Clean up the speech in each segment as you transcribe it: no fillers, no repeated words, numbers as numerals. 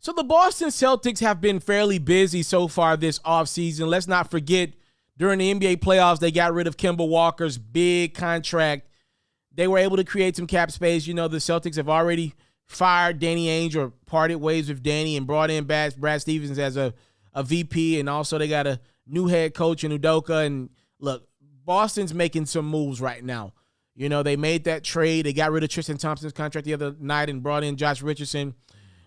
So the Boston Celtics have been fairly busy so far this offseason. Let's not forget, during the NBA playoffs, they got rid of Kemba Walker's big contract. They were able to create some cap space. You know, the Celtics have already fired Danny Ainge or parted ways with Danny and brought in Brad Stevens as a VP. And also they got a new head coach in Udoka. And look, Boston's making some moves right now. You know, they made that trade. They got rid of Tristan Thompson's contract the other night and brought in Josh Richardson.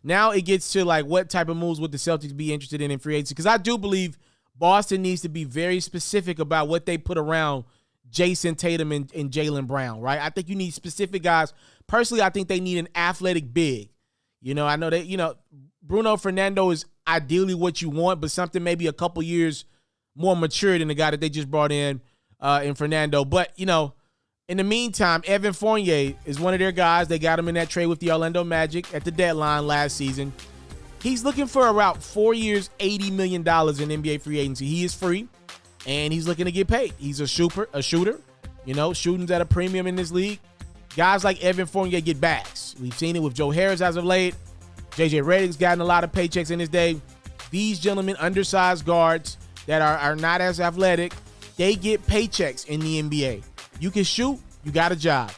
Now it gets to, like, what type of moves would the Celtics be interested in free agency? Because I do believe Boston needs to be very specific about what they put around Jason Tatum and Jaylen Brown, right? I think you need specific guys. Personally, I think they need an athletic big. You know, I know that, you know, Bruno Fernando is ideally what you want, but something maybe a couple years more mature than the guy that they just brought in Fernando. But, you know, in the meantime, Evan Fournier is one of their guys. They got him in that trade with the Orlando Magic at the deadline last season. He's looking for about 4 years, $80 million in NBA free agency. He is free, and he's looking to get paid. He's a shooter. You know, shooting's at a premium in this league. Guys like Evan Fournier get bags. We've seen it with Joe Harris as of late. J.J. Redick's gotten a lot of paychecks in his day. These gentlemen, undersized guards that are not as athletic, they get paychecks in the NBA. You can shoot, you got a job.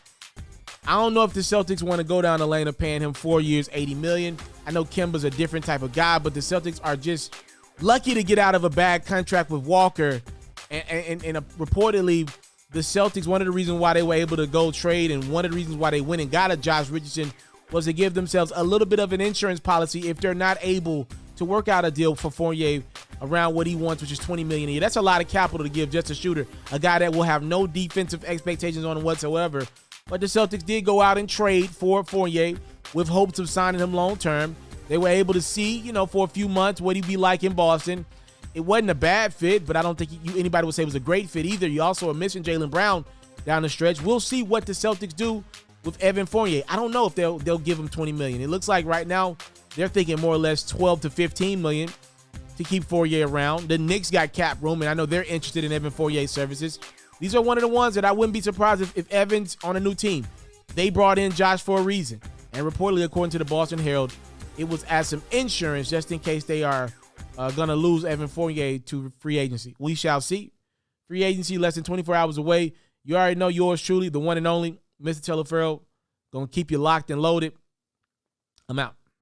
I don't know if the Celtics want to go down the lane of paying him 4 years, $80 million. I know Kemba's a different type of guy, but the Celtics are just lucky to get out of a bad contract with Walker. And reportedly, the Celtics, one of the reasons why they were able to go trade and one of the reasons why they went and got a Josh Richardson was to give themselves a little bit of an insurance policy if they're not able to work out a deal for Fournier around what he wants, which is $20 million a year. That's a lot of capital to give just a shooter, a guy that will have no defensive expectations on him whatsoever. But the Celtics did go out and trade for Fournier with hopes of signing him long-term. They were able to see, you know, for a few months what he'd be like in Boston. It wasn't a bad fit, but I don't think anybody would say it was a great fit either. You also are missing Jaylen Brown down the stretch. We'll see what the Celtics do with Evan Fournier. I don't know if they'll give him $20 million. It looks like right now they're thinking more or less $12 to $15 million to keep Fournier around. The Knicks got cap room, and I know they're interested in Evan Fournier's services. These are one of the ones that I wouldn't be surprised if Evan's on a new team. They brought in Josh for a reason. And reportedly, according to the Boston Herald, it was as some insurance just in case they are going to lose Evan Fournier to free agency. We shall see. Free agency less than 24 hours away. You already know yours truly, the one and only, Mr. Taliaferro, going to keep you locked and loaded. I'm out.